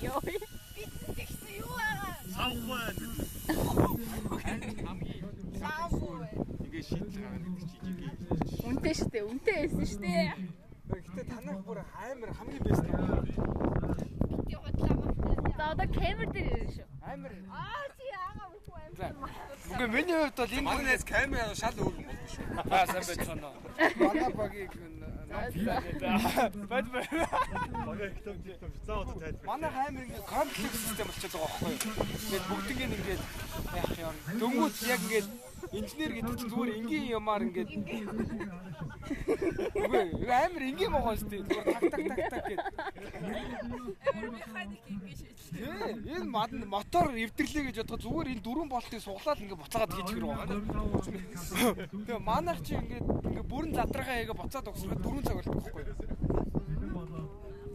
ёо. Тэгсэн юу аа? Савгүй. Савгүй. Ингээ шийдэл гаргана гэдэг чи жигээ. Үнтэй штэ, үнтэй байсан штэ. Гэтэ танах бүр амар хамгийн бэст. Би хотлаа. За одоо камер дээр ирэн шүү. Амар. Чи яагаад үгүй амар. Үгүй миний хувьд бол энэ Манайс камера шал өөр юм болно шүү. сайн байж байна. Манай багийг бод Багаа их том заа одоо тайлбар. манай амар ингээ комплекс систем болчиход байгаа байхгүй юу? Тэгээд бүгд ингээд яах юм. Дөнгөж яг ингээд инженер гэдэг чинь зүгээр энгийн юмар ингээд үгүй амар энгийн байгаа шүү дээ. Зүгээр так гэд. Амар механик ингэ шийдлээ. Энэ мотор эвдэрлээ гэж бодоход зүгээр энэ дөрвөн болтыг суглаад ингээ буцаагаад хийж гэр байгаа. Тэгээ манайх чи ингээ бүрэн задраагаа яга буцаад өгсөөр 4 цаг болдог байхгүй юу?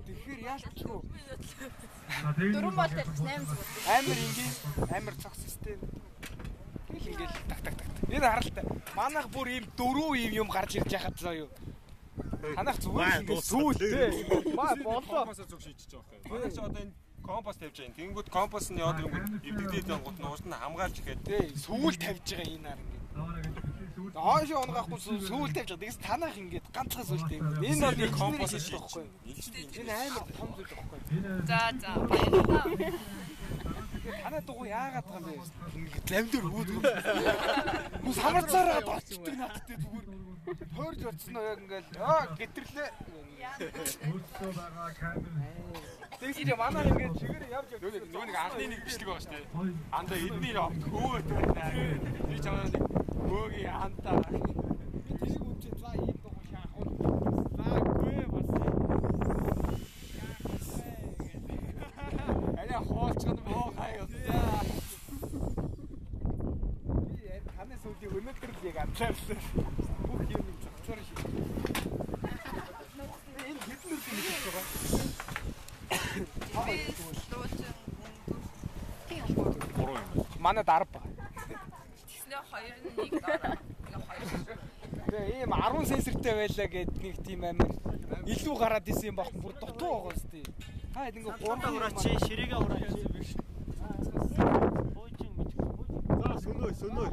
Тэгэхээр яалтчгүй. Дөрвөн бол тавьчих 8 цаг. Амар энгийн амар цог систем. Тэгэл ингээл так. Энэ харалтай. Манайх бүр ийм дөрөв ийм юм гарч ирж яхад заа юу. Танах зүгээр ингээ сүүл тий. Маа болоо. Компост зүг шийдэж байгаа юм. Манайх ч одоо энэ компост тавьж байгаа. Тэнгүүд компостны яд юм эвдэгдээд ангууд нь уус нь хамгаалж ихэд тий. Сүүл тавьж байгаа энэ нар ингээ. Хаашаа онгохгүй сүүл тавьж байгаа. Тэгээс танах ингээд ганцхан сүүлтэй юм. Энэ бол компост шийдэж байгаа байхгүй. Энэ амар том зүйл байхгүй. За баярлалаа. Танай дугуй яагаад байгаа юм бэ? Ингээд ламдэр өөдөг юм. Мус хамарцаараа болчдөг надтай зүгээр. Тойрж очсноо яг ингээд гитрлээ. Өөртөө байгаа камер. Тэгсэн манай ингээд чигээр явж нэг анхны нэг бичлэг байгаа шүү дээ. Анда эдний хөөд байна. Би чамаа нэг хөөгийн антаа. би тэрийг үчи за ийм дугуй шаах уу. Заагүй бас. Аля хоолцгон моо хаяа. Би танай сүүлийн өнөөдөр яг амлаалсан. Бүх юм зохицоор шиг. Энэ хэдэн үр гэж байгаа. Манай дарба. Тэгснэ 2-1 дараа. Тэгээ ийм 10 сенсортэй байлаа гэд нэг тийм амир илүү гараад исэн юм баг бүр дутуу байгаа сте. Та ингэ 3 ураач ширээгээ ураач. Буучин мич. За сөнөө.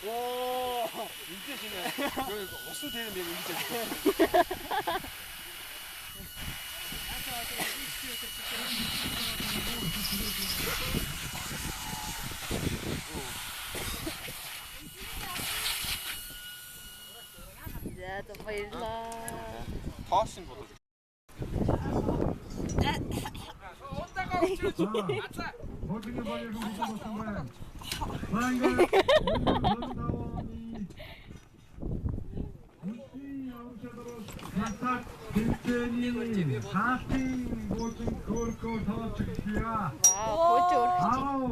Оо, энэ шинэ. Усан дээр юм ингэж байна. За баярлаа. Тоосон бодож. Унтагаа өчрөж. Хоолны баяр болсон байна. Манга. Хатаг тэмцээний хаалтын гүйцэн хөркөө тооцогдъя. Вау, хөөж Ау.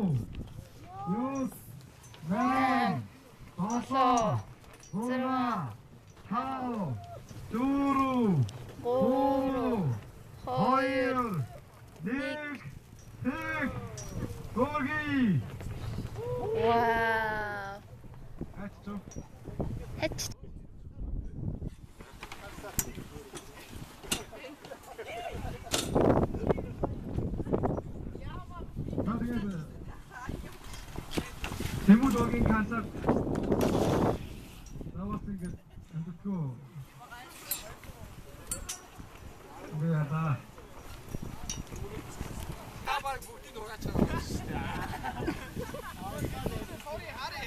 Юус. Мэн. Босоо. Хура. Тау. Дөрөв. Гурав. Хоёр. Нэг. Тэг. Гурги. Вау. Ачто. Хэч. Тэмүүл концерт. Даваас ингэж амтгүй. Яа. Тавар бүгдийг ураач байгаа шүү дээ. Sorry, хари.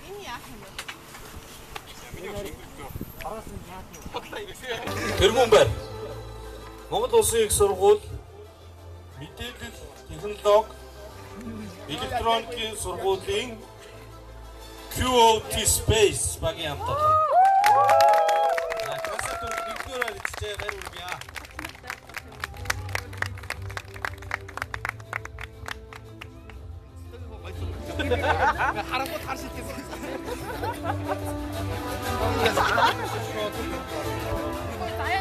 Энэ яах юм бэ? Тэргүүн байна. Монгол Улсын их сургууль мэдээлэл технологи электроникийн сургуулийн QOT Space багийн хамтад. Концерт нэгдүгээр хэвчээ гэр үргийа. Харангуут хар шилтээс.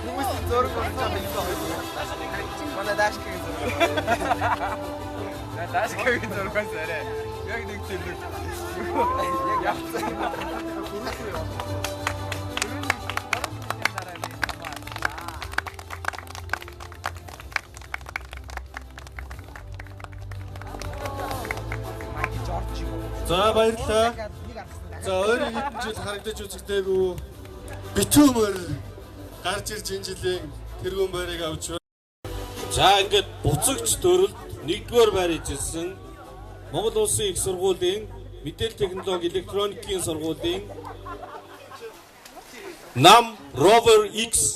Хүмүүс зураг орж байгаа юм байна. Манай даашкийн зураг. Даашкийн зургаас арай. Яг нэг тийм нэг. Яг явцсан. За баярлалаа. За өөрийн хэдэн жил харагдаж үзэгдээгүй битүүмөр гарч ирж энэ жилийн тэргүүн байрыг авч байна. За ингээд буцагч төрөлд 1-р байр ижилсэн Монгол Улсын их сургуулийн мэдээлэл технологи электроникийн сургуулийн нам Rover X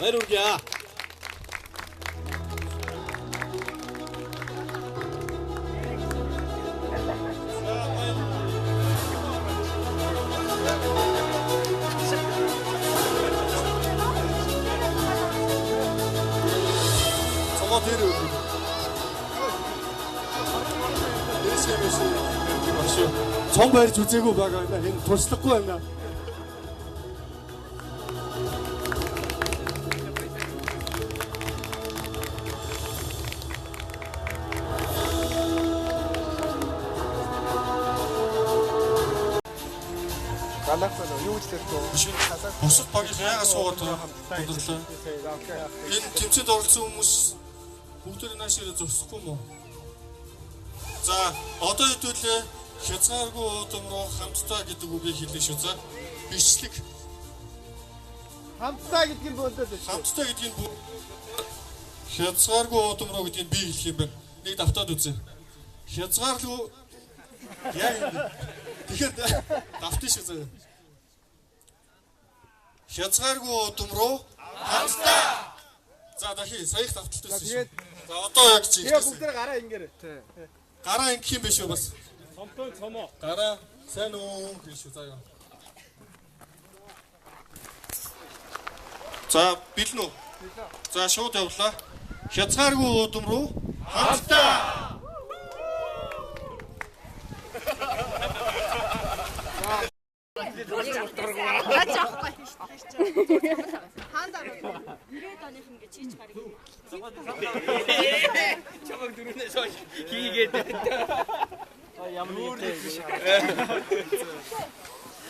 байр үргээ. Цон барьж үзээгүй байгаа юм. Энэ туршлахгүй байна. Галахсан юу ч хэлэхгүй. Бусад багийг яагаад суугаад бодлоо. Энэ тэмцээнд оролцсон хүмүүс бүгдээ наашираа зогсохгүй мó. За одоо хэдүүлээ хязгааргүй удам руу хамтдаа гэдэг үгийг хэлээ шүү. За бичлэг. Хамтдаа гэдэг нь бөөдөө шүү. Хамтдаа гэдэг нь хязгааргүй удам руу гэдгийг би хэлэх юм байна. Нэг давтаад үзье. Хязгааргүй яг тэгэхээр давтчих шүү заяа. Хязгааргүй удам руу хамтдаа. За дахиад саях давталтайсэн шүү. За одоо яг чи. Тэгээ бүгд гараа ингээрэй. Гараа ингэх юм биш үү бас? Цомтой цомоо. Гараа сайн уу гэж заяа. За бэлэн үү? За шууд явлаа. Хязгааргүй удам руу хамтдаа. Хаанда 90-ад оных ингээ чийж гарыг. Чамаг дөрөвнөөс хийгээд. Ямар нэг биш.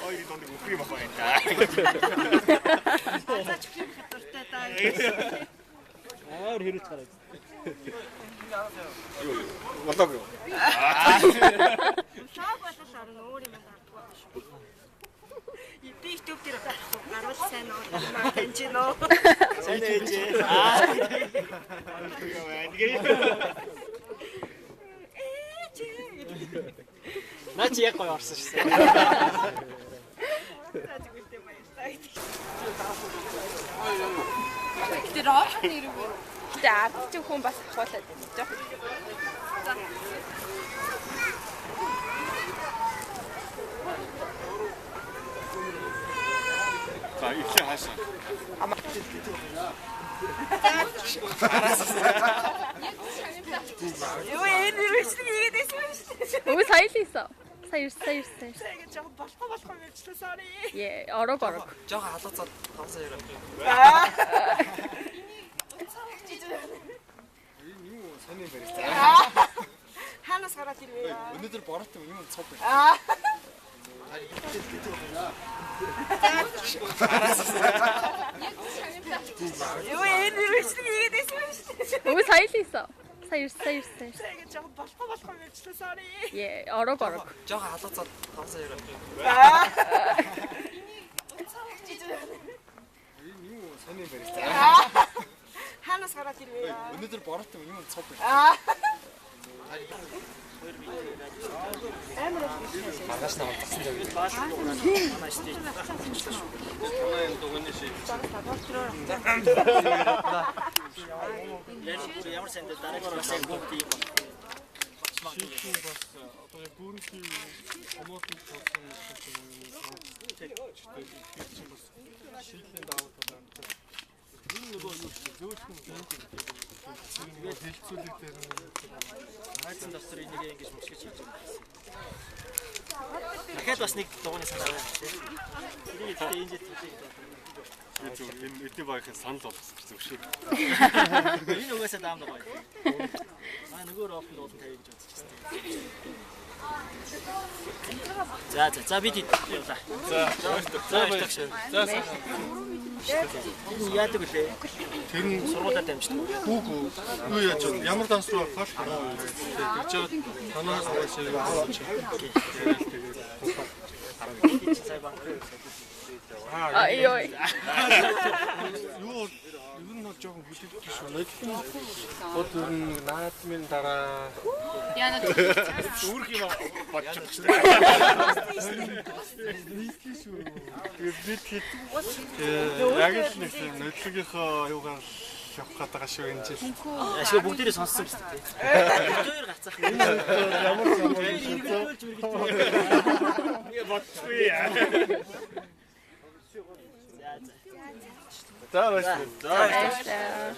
Ой донд үхрий бах байна. За чихрийн хатартай даа. Аар хэрэг гараад. Болоог юу? Шаг болол орно өөр юм дардгүй байна шүү. Би YouTube дээр гарвал сайн уу? Тэнчинөө. Сайн ээжээ. Наа чи яг гоё орсон шүү. Тэр орхон ирв. Тэ ард чи хүн бас ахуулаад байна. Жоо. За ихээ хаашаа. Юу энэ үргэлжлэн хийгээд байсан юм шүү дээ. Өө сая л ийсэн. Сая. Сега жоо болохоо мэлчлээ sorry. Е, орог. Жохо халууцаад тавсан яраа. Энэ юу сони барьсан. Ханаас гараад ирвээ. Өнөөдөр бороотой юм цог байна. Юу энэ үргэлжлэн хийгээд байсан юм шүү дээ. Өө сая л ийсэн. Сая. Сега жоо болохоо мэлчлээ sorry. Е, орог. Жохо халууцаад тавсан яраа. Энэ юу сони барьсан. Ханаас гараад ирвээ. Өнөөдөр бороотой юм цог байна. Магаш намайг тассан юм. Ямар сэнтэй дараагаар бас яг бүгд юм. Одоо бүрэнхий омотын болсон шийдлийн давуу тал байна. Энэ нөгөө юу зөөлхөн тэгээд хэлцүүлэг дээр доктор энийг ингэж мөчгөж хийж байгаа юм. Дахиад бас нэг дууны санаа байна тийм. Энийг ихтэй энэ жил Энэ эдний багийн санал болгосон зүг шиг. энэ угаасаа даамд гоё. Нөгөө ролд дуулан тавья гэж бодож байна. За бид явлаа. За. Яадаг үлээ. Тэр нь Сургуулиар дамждаг. хүүгүү юу яаж вэ? Ямар данс руу хаш гэж танаас аваач. Ой. Юу ер нь бол жоохон хүлээлт шүү. Нодлон бод ер нь наадмын дараа Үүрх юм бодчих шүү. бид хэд яг л нэг нодлогийнхоо юугаар явах гэдэг байгаа шүү энэ жил. Ашиг бүгдээрээ сонссон биз дээ. Хоёр гацах. Ямар бодчихгүй яа. За баярлалаа. Баярлалаа.